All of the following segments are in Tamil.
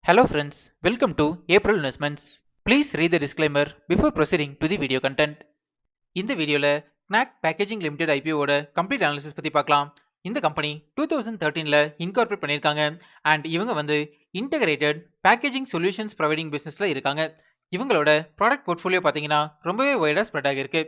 Hello friends, welcome to April Investments. Please read the disclaimer before proceeding to the video content. இந்த வீடியோல Knack Packaging Limited IPO ஓட கம்ப்ளீட் அனாலிசிஸ் பத்தி பார்க்கலாம். இந்த கம்பெனி 2013ல இன்கார்பரேட் பண்ணிருக்காங்க and இவங்க வந்து இன்டகிரேட்டட் பேக்கேஜிங் சொல்யூஷன்ஸ் ப்ரொவைடிங் பிசினஸ்ல இருக்காங்க. இவங்களோட ப்ராடக்ட் போர்ட்ஃபோலியோ பாத்தீங்கன்னா ரொம்பவே வைடா ஸ்ப்ரெட் ஆகிருக்கு.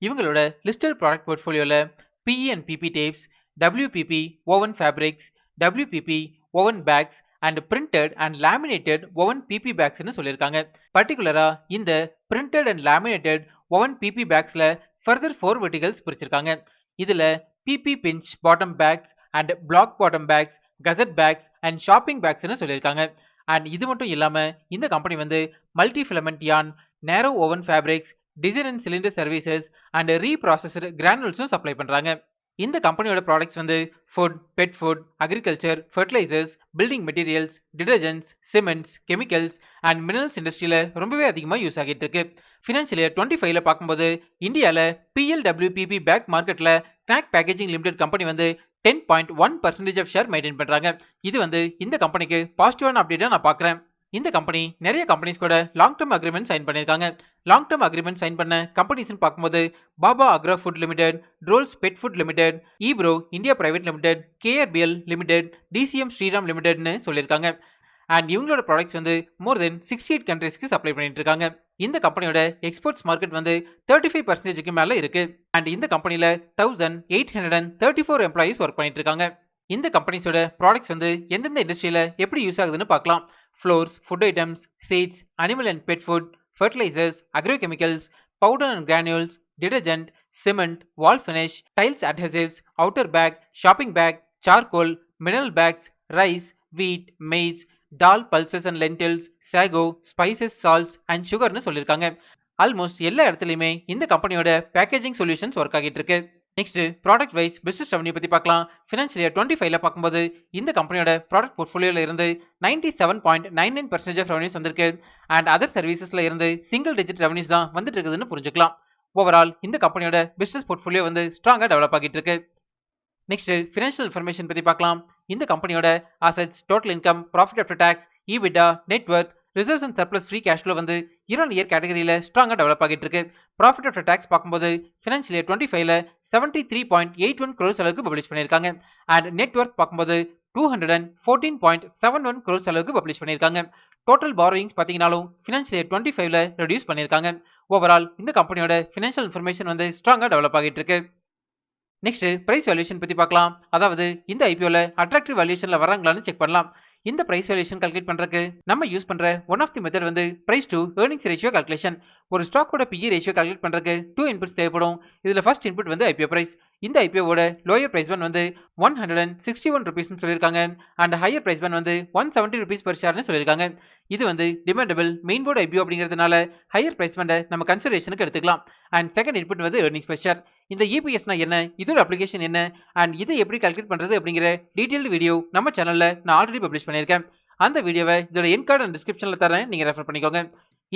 இவங்களோட லிஸ்டட் ப்ராடக்ட் போர்ட்ஃபோலியோல PE and PP tapes, WPP woven fabrics, WPP woven bags and printed and laminated woven PP bags னு சொல்லிருக்காங்க. பர்టిక్యులரா இந்த printed and laminated woven PP bagsல further 4 verticals பிரிச்சிருக்காங்க. இதுல PP pinch bottom bags and block bottom bags, gazette bags and shopping bags னு சொல்லிருக்காங்க. and இது மட்டும் இல்லாம இந்த கம்பெனி வந்து multi filament yarn, narrow woven fabrics, design and cylinder services and reprocessed granules supply பண்றாங்க. இந்த கம்பெனியோட ப்ராடக்ட்ஸ் வந்து food, bed food, agriculture, fertilisers, building materials, detergents, cements, chemicals and minerals இண்டஸ்ட்ரியில ரொம்பவே அதிகமாக யூஸ் ஆகிட்டு இருக்கு. ஃபினான்ஷியல் இயர் 25ல பார்க்கும்போது இந்தியாவில் PLWPP பேக் மார்க்கெட்ல Knack பேக்கேஜிங் லிமிடெட் கம்பெனி வந்து 10.1% ஆஃப் ஷேர் மெயின்டைன் பண்றாங்க. இது வந்து இந்த கம்பெனிக்கு பாசிட்டிவான அப்டேட்டா நான் பார்க்குறேன். இந்த கம்பெனி நிறைய கம்பெனிஸ் கூட லாங் டர்ம் அக்ரிமெண்ட் சைன் பண்ணிருக்காங்க. லாங் டர்ம் அக்ரிமெண்ட் சைன் பண்ண கம்பெனிஸ் பார்க்கும்போது Baba agro food limited, Rolls pet food limited, Ebro India private limited, KRBL limited, DCM Shriram லிமிடெட்னு சொல்லியிருக்காங்க. அண்ட் இவங்களோட ப்ராடக்ட்ஸ் வந்து மோர் தென் 68 கண்ட்ரீஸ்க்கு சப்ளை பண்ணிட்டு இருக்காங்க. இந்த கம்பெனியோட எக்ஸ்போர்ட்ஸ் மார்க்கெட் வந்து 35% மேல இருக்கு. அண்ட் இந்த கம்பெனில 1834 எம்ப்ளாயிஸ் ஒர்க் பண்ணிட்டு இருக்காங்க. இந்த கம்பெனிஸோட ப்ராடக்ட்ஸ் வந்து எந்தெந்த இண்டஸ்ட்ரியில எப்படி யூஸ் ஆகுதுன்னு பார்க்கலாம். Flours, food items, seeds, animal and pet food, fertilisers, agrochemicals, powder and granules, detergent, cement, wall finish, tiles adhesives, outer bag, shopping bag, charcoal, mineral bags, rice, wheat, maize, dal, pulses and lentils, sago, spices, salts and சுகர்னு சொல்லியிருக்காங்க. ஆல்மோஸ்ட் எல்லா இடத்துலையுமே இந்த கம்பெனியோட பேக்கேஜிங் சொல்யூஷன்ஸ் ஒர்க் ஆகிட்டு இருக்கு. Next product wise business revenue பத்தி பார்க்கலாம். ஃபினான்ஷியல் இயர் 25ல பார்க்கும்போது இந்த கம்பெனியோட ப்ராடக்ட் போர்ட்ஃபோலியோல இருந்து 97.99% ஆஃப் ரெவன்யூஸ் வந்திருக்கு. அண்ட் அதர் சர்வீசஸ்ல இருந்து சிங்கிள் டிஜிட் ரெவன்யூஸ் தான் வந்துட்டு இருக்குதுன்னு புரிஞ்சுக்கலாம். ஓவரால் இந்த கம்பெனியோட பிசினஸ் போர்ட்ஃபோலியோ வந்து ஸ்ட்ராங்கா டெவலப் ஆகிட்டு இருக்கு. நெக்ஸ்ட் ஃபினான்ஷியல் இன்ஃபர்மேஷன் பத்தி பார்க்கலாம். இந்த கம்பெனியோட assets, total income, profit after tax, EBITDA, net worth, reserves and surplus free cash flow வந்து இயர் கேட்டகரியில ஸ்ட்ராங்கா டெவலப் ஆகிட்டு இருக்கு. ப்ராஃபிட் ஆஃப்டர் டாக்ஸ் பார்க்கும்போது ஃபினான்ஷியல் இயர் 25ல 73.81 crores அளவுக்கு பப்ளிஷ் பண்ணிருக்காங்க. அண்ட் நெட் வொர்த் பார்க்கும்போது 214.71 crores அளவுக்கு பப்ளிஷ் பண்ணிருக்காங்க. டோட்டல் பாரோயிங்ஸ் பாத்தீங்கன்னாலும் ஃபினான்ஷியல் இயர் 25ல ரெடியூஸ் பண்ணிருக்காங்க. ஓவரால் இந்த கம்பெனியோட ஃபினான்ஷியல் இன்ஃபர்மேஷன் வந்து ஸ்ட்ராங்கா டெவலப் ஆகிட்டு இருக்கு. நெக்ஸ்ட் பிரைஸ் வேல்யூஷன் பத்தி பார்க்கலாம். அதாவது இந்த ஐபிஓல அட்ராக்டிவ் வேல்யூஷன்ல வராங்களான்னு செக் பண்ணலாம். இந்த பிரைஸ் வேல்யூஷன் கால்குலேட் பண்றதுக்கு நம்ம யூஸ் பண்ற ஒன் ஆஃப் தி மெத்தட் வந்து price to earnings ratio calculation. ஒரு ஸ்டாக்கோட PE ரேஷியோ கால்குலேட் பண்றதுக்கு 2 இன்புட்ஸ் தேவைப்படும். இதுல ஃபர்ஸ்ட் இன்புட் வந்து IPO பிரைஸ். இந்த IPOவோட லோயர் பிரைஸ் பன் வந்து 161 ரூபீஸ்னு சொல்லியிருக்காங்க. அண்ட் ஹையர் பிரைஸ் பன் வந்து 170 ரூபீஸ் per ஷேர்னு சொல்லியிருக்காங்க. இது வந்து டிமாண்டபிள் மெயின் போர்டு IPO அப்படிங்கிறதுனால ஹையர் பிரைஸ் பண்டை நம்ம கன்சிடரேஷனுக்கு எடுத்துக்கலாம். அண்ட் செகண்ட் இன்புட் வந்து ஏர்னிங்ஸ் per ஷேர். இந்த EPSனா என்ன, இதோட அப்ளிகேஷன் என்ன, அண்ட் இதை எப்படி கால்குலேட் பண்றது அப்படிங்கிற டீடைல்டு வீடியோ நம்ம சேனல்ல நான் ஆல்ரெடி பப்ளிஷ் பண்ணியிருக்கேன். அந்த வீடியோவை இதோட என் கார்டு அண்ட் டிஸ்கிரிப்ஷன்ல தரேன், நீங்க ரெஃபர் பண்ணிக்கோங்க.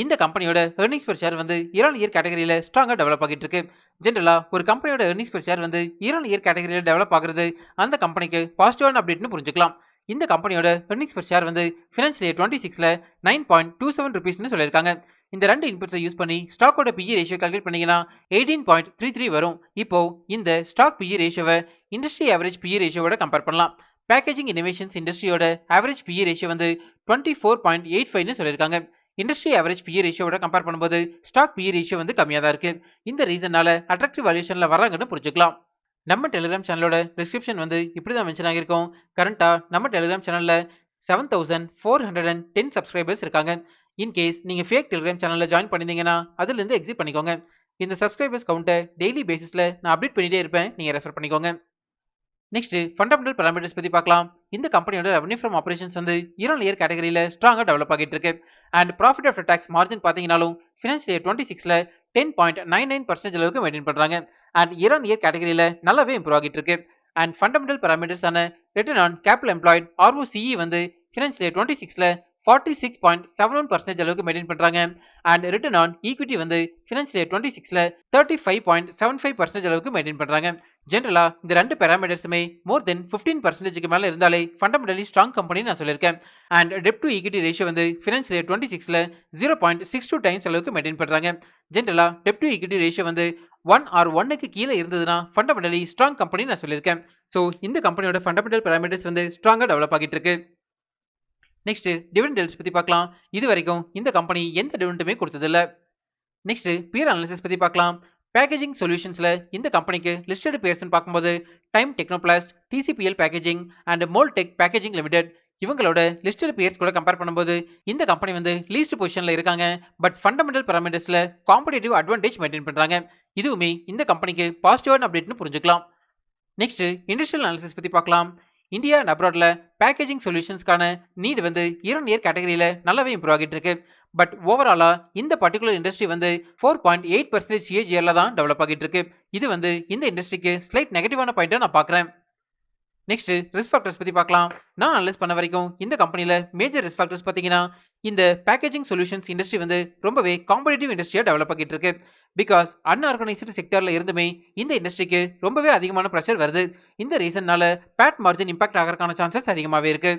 இந்த கம்பெனியோட ஏர்னிங்ஸ் per ஷேர் வந்து இயர் கேட்டகரியில ஸ்ட்ராங்கா டெவலப் ஆகிட்டு இருக்கு. ஜென்ரலா ஒரு கம்பெனியோட ஏர்னிங்ஸ் per ஷேர் வந்து இயர் கேட்டகரியில டெவலப் ஆகுறது அந்த கம்பெனிக்கு பாசிட்டிவான அப்டேட்னு புரிஞ்சுக்கலாம். இந்த கம்பெனியோட ஏர்னிங்ஸ் per ஷேர் வந்து ஃபினான்ஷியல் இயர் 26ல 9.27 ரூபீஸ்னு சொல்லியிருக்காங்க. இந்த ரெண்டு இன்புட்ஸை யூஸ் பண்ணி ஸ்டாக்கோட PE ரேஷியோ கால்குலேட் பண்ணீங்கன்னா 18.33 வரும். இப்போ இந்த ஸ்டாக் PE ரேஷியோவை இண்டஸ்ட்ரி ஆவரேஜ் PE ரேஷியோட கம்பேர் பண்ணலாம். பேக்கேஜிங் இன்னோவேஷன்ஸ் இண்டஸ்ட்ரியோட ஆவரேஜ் PE ரேஷியோ வந்து 24.85னு சொல்லியிருக்காங்க. இண்டஸ்ட்ரி ஆவரேஜ் PE ரேஷியோட கம்பேர் பண்ணும்போது ஸ்டாக் PE ரேஷியோ வந்து கம்மியாக தான் இருக்கு. இந்த ரீசனால அட்ராக்டிவ் வேல்யூஷன்ல வராங்கன்னு புரிஞ்சுக்கலாம். நம்ம டெலிகிராம் சேனலோட டிஸ்கிரிப்ஷன் வந்து இப்படி தான் மென்ஷன் ஆகியிருக்கும். கரண்டா நம்ம டெலிகிராம் சேனல்ல 7410 சப்ஸ்கிரைபர்ஸ் இருக்காங்க. இன்கேஸ் நீங்க ஃபேக் டெலிகிராம் சேனல்ல ஜாயின் பண்ணிருந்தீங்கன்னா அதுல இருந்து எக்ஸிட் பண்ணிக்கோங்க. இந்த சப்ஸ்கிரைபர்ஸ் கவுண்டை டெய்லி பேசிஸ்ல நான் அப்டேட் பண்ணிட்டே இருப்பேன், நீங்க ரெஃபர் பண்ணிக்கோங்க. நெக்ஸ்ட் ஃபண்டமெண்டல் பாராமீட்டர்ஸ் பத்தி பார்க்கலாம். இந்த கம்பெனியோட ரெவன்யூ ஃப்ரம் ஆபரேஷன்ஸ் வந்து இயர் கேட்டகரியில ஸ்ட்ராங்கா டெவலப் ஆகிட்டு இருக்கு. And profit after tax margin பாத்தீங்கன்னாலும் ஃபினான்ஷியல் இயர் 26ல 10.99% அளவுக்கு மெயின்டைன் பண்றாங்க. அண்ட் இயர் கேட்டகரியில நல்லாவே இம்ப்ரூவ் ஆகிட்டு இருக்கு. அண்ட் ஃபண்டமெண்டல் பாராமீட்டர்ஸ் ஆன return on capital employed ROCE வந்து ஃபினான்ஷியல் இயர் 26ல 46.71% அளவுக்கு மெயின்டைன் பண்றாங்க. அண்ட் ரிட்டர்ன் ஆன் ஈக்விட்டி வந்து ஃபினான்ஷியல் இயர் 26ல 35.75% அளவுக்கு மெயின்டைன் பண்றாங்க. ஜெனரலா இந்த ரெண்டு பாராமீட்டர்ஸுமே மோர் தென் 15% மேல இருந்தாலே ஃபண்டமெண்டலி ஸ்ட்ராங் கம்பெனி நான் சொல்லியிருக்கேன். And dept to equity ratio வந்து ஃபினான்ஷியல் இயர் 26ல 0.62 டைம்ஸ் அளவுக்கு மெயின்டைன் பண்றாங்க. ஜெனரலா டெப்ட் டு ஈக்விட்டி ரேஷியோ வந்து 1 or 1க்கு கீழே இருந்ததுன்னா ஃபண்டமெண்டலி ஸ்ட்ராங் கம்பெனி நான் சொல்லியிருக்கேன். ஸோ இந்த கம்பெனியோட ஃபண்டமெண்டல் பாராமீட்டர்ஸ் வந்து ஸ்ட்ராங்கா டெவலப் ஆகிட்டு இருக்கு. நெக்ஸ்ட் டிவிடெண்ட் டீல்ஸ் பத்தி பார்க்கலாம். இது வரைக்கும் இந்த கம்பெனி எந்த டிவிடெண்டுமே கொடுத்ததில்ல. நெக்ஸ்ட் பியர் அனாலிசிஸ் பத்தி பார்க்கலாம். பேக்கேஜிங் சொல்யூஷன்ஸ்ல இந்த கம்பெனிக்கு லிஸ்டட் பியர்ஸ் பார்க்கும்போது Time Technoplast, TCPL packaging and Moldtek packaging limited இவங்களோட லிஸ்டட் பியர்ஸ் கூட கம்பேர் பண்ணும்போது இந்த கம்பெனி வந்து லீஸ்ட் பொசிஷன்ல இருக்காங்க. பட் ஃபண்டமெண்டல் பாராமீட்டர்ஸ்ல காம்படிட்டிவ் அட்வான்டேஜ் மெயின்டைன் பண்றாங்க. இதுவுமே இந்த கம்பெனிக்கு பாசிட்டிவான அப்டேட்னு புரிஞ்சுக்கலாம். நெக்ஸ்ட் இண்டஸ்ட்ரியல் அனாலிசிஸ் பத்தி பார்க்கலாம். இந்தியா அண்ட் அப்ராட்ல பேக்கேஜிங் சொல்யூஷன்ஸ்க்கான நீட் வந்து இயர் ஆன் இயர் கேட்டகரியில நல்லாவே இம்ப்ரூவ் ஆகிட்டு இருக்கு. பட் ஓவராலா இந்த பர்டிகுலர் இண்டஸ்ட்ரி வந்து 4.8% CAGRல தான் டெவலப் ஆகிட்டு இருக்கு. இது வந்து இந்த இண்டஸ்ட்ரிக்கு ஸ்லைட் நெகட்டிவான பாயிண்டா நான் பார்க்குறேன். நெக்ஸ்ட் ரிஸ்க் ஃபேக்டர்ஸ் பத்தி பார்க்கலாம். நான் அனலைஸ் பண்ண வரைக்கும் இந்த கம்பெனில மேஜர் ரிஸ்க் ஃபேக்டர்ஸ் பார்த்தீங்கன்னா இந்த பேக்கேஜிங் சொல்யூஷன்ஸ் இண்டஸ்ட்ரி வந்து ரொம்பவே காம்படிட்டிவ் இண்டஸ்ட்ரியா டெவலப் ஆகிட்டு இருக்கு. பிகாஸ் அன்ஆர்கனைஸ்டு செக்டர்ல இருந்துமே இந்த இண்டஸ்ட்ரிக்கு ரொம்பவே அதிகமான ப்ரெஷர் வருது. இந்த ரீசன்னால பேட் மார்ஜின் இம்பாக்ட் ஆகிறதுக்கான சான்சஸ் அதிகமாகவே இருக்கு.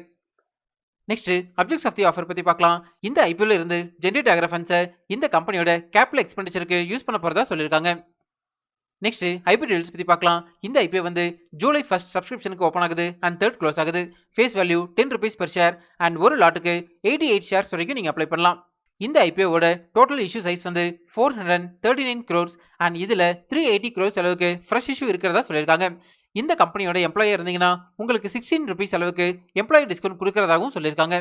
Next objects of the offer பத்தி பார்க்கலாம். இந்த ஐபிஓல இருந்து ஜென்ரேட் ஆகிற ஃபண்ட்ஸை இந்த கம்பெனியோட கேபிட்டல் எக்ஸ்பெண்டிச்சருக்கு யூஸ் பண்ண போறதா சொல்லியிருக்காங்க. நெக்ஸ்ட் ஹைபிரிட் டீல்ஸ் பத்தி பார்க்கலாம். இந்த ஐபிஓ வந்து ஜூலை 1 சப்ஸ்கிரிப்ஷனுக்கு ஓப்பன் ஆகுது அண்ட் 3rd க்ளோஸ் ஆகுது. Face value 10 rupees per share and ஒரு லாட்டுக்கு 88 ஷேர்ஸ் வரைக்கும் நீங்க அப்ளை பண்ணலாம். இந்த ஐபிஓவோட டோட்டல் இஷ்யூ சைஸ் வந்து 439 crores அண்ட் இதுல 380 crores அளவுக்கு ஃப்ரெஷ் இஷ்யூ இருக்கிறதா சொல்லியிருக்காங்க. இந்த கம்பெனியோட எம்ப்ளாயி இருந்தீங்கன்னா உங்களுக்கு 16 rupees அளவுக்கு எம்ப்ளாயி டிஸ்கவுண்ட் கொடுக்கறதாகவும் சொல்லியிருக்காங்க.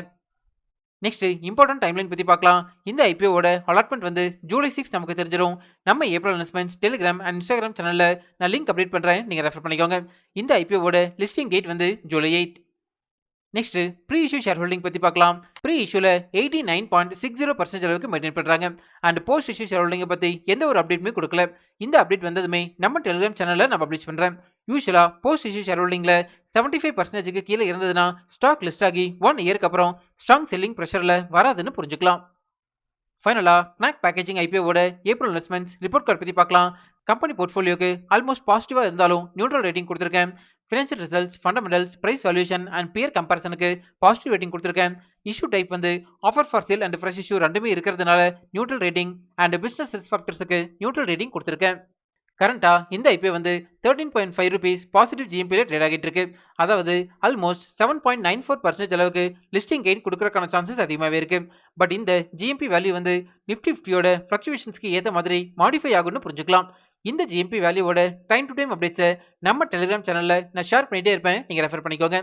நெக்ஸ்ட் இம்பார்ட்டன்ட் டைம்லைன் பத்தி பார்க்கலாம். இந்த ஐபிஓட அலாட்மெண்ட் வந்து ஜூலை 6 நமக்கு தெரிஞ்சிடும். நம்ம April investments Telegram and Instagram சேனல்ல நான் லிங்க் அப்டேட் பண்றேன், நீங்க ரெஃபர் பண்ணிக்கோங்க. இந்த ஐபிஓட லிஸ்டிங் டேட் வந்து July 8. Next pre issue share holding பத்தி பார்க்கலாம். ப்ரீ இஷ்யூல 89.60% அளவுக்கு மெயின்டைன் பண்றாங்க. And post issue share holding பத்தி எந்த ஒரு அப்டேட்டுமே கொடுக்கல. இந்த அப்டேட் வந்ததுமே நம்ம டெலிகிராம் சேனல்ல நான் பப்ளிஷ் பண்றேன். யூசுவலா போஸ்ட் இஷ்யூ ஷேர் ஹோல்டிங்ல 75% கீழே இருந்ததுன்னா ஸ்டாக் லிஸ்ட் ஆகி 1 இயருக்கு அப்புறம் ஸ்ட்ராங் செல்லிங் பிரஷர்ல வராதுன்னு புரிஞ்சுக்கலாம். ஃபைனலா கினாக் பேக்கேஜிங் ஐபிஓவோட ஏப்ரல் இன்வெஸ்ட்மெண்ட்ஸ் ரிப்போர்ட் கார்டு பத்தி பார்க்கலாம். கம்பெனி போர்ட்ஃபோலியோக்கு ஆல்மோஸ்ட் பாசிட்டிவா இருந்தாலும் நியூட்ரல் ரேட்டிங் கொடுத்திருக்கேன். Financial results, fundamentals, price valuation and peer கம்பேரிசனுக்கு பாசிட்டிவ் ரேட்டிங் கொடுத்திருக்கேன். இஷ்யூ டைப் வந்து offer for sale and fresh issue ரெண்டுமே இருக்கிறதுனால neutral rating and business risk ஃபேக்டர்ஸ்க்கு நியூட்ரல் ரேட்டிங் கொடுத்திருக்கேன். கரண்டா இந்த ஐபிஓ வந்து 13.5 rupees பாசிட்டிவ் ஜிஎம்பில ட்ரேட் ஆகிட்டு இருக்கு. அதாவது ஆல்மோஸ்ட் 7.94% அளவுக்கு லிஸ்டிங் கெயின் கொடுக்கறதுக்கான சான்சஸ் அதிகமாகவே இருக்கு. பட் இந்த ஜிஎம்பி வேல்யூ வந்து நிஃப்டி 50யோட ஃபிளக்சுவேஷன்ஸ்க்கு ஏற்ற மாதிரி மாடிஃபை ஆகும்னு புரிஞ்சுக்கலாம். இந்த ஜிஎம்பி வேல்யூவோட டைம் டு டைம் அப்டேட்ஸை நம்ம டெலிகிராம் சேனல்ல நான் ஷேர் பண்ணிட்டே இருப்பேன், நீங்க ரெஃபர் பண்ணிக்கோங்க.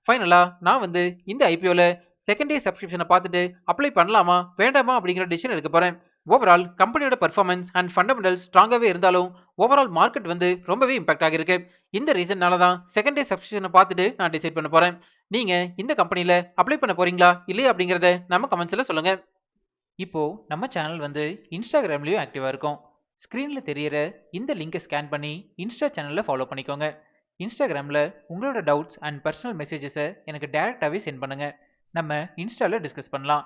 ஃபைனலா நான் வந்து இந்த ஐபிஓல செகண்ட் டே சப்ஸ்கிரிப்ஷனை பார்த்துட்டு அப்ளை பண்ணலாமா வேண்டாமா அப்படிங்கிற டிசிஷன் எடுக்க போறேன். ஓவரால் கம்பெனியோட பர்ஃபார்மன்ஸ் அண்ட் ஃபண்டமெண்டல்ஸ் ஸ்ட்ராங்காகவே இருந்தாலும் ஓவரால் மார்க்கெட் வந்து ரொம்பவே இம்பாக்ட் ஆகிருக்கு. இந்த ரீசன்னால தான் செகண்ட் டே சப்ஸ்கிரிப்ஷனை பார்த்துட்டு நான் டிசைட் பண்ண போறேன். நீங்க இந்த கம்பெனில அப்ளை பண்ண போறீங்களா இல்லையா அப்படிங்கறத நம்ம கமெண்ட்ஸ்ல சொல்லுங்க. இப்போ நம்ம சேனல் வந்து இன்ஸ்டாகிராம்லயும் ஆக்டிவா இருக்கும். ஸ்கிரீன்ல தெரியற இந்த லிங்கை ஸ்கேன் பண்ணி இன்ஸ்டா சேனல்ல ஃபாலோ பண்ணிக்கோங்க. இன்ஸ்டாகிராம்ல உங்களோட டவுட்ஸ் அண்ட் பர்சனல் மெசேஜஸை எனக்கு டைரக்டாவே சென்ட் பண்ணுங்க. நம்ம இன்ஸ்டால டிஸ்கஸ் பண்ணலாம்.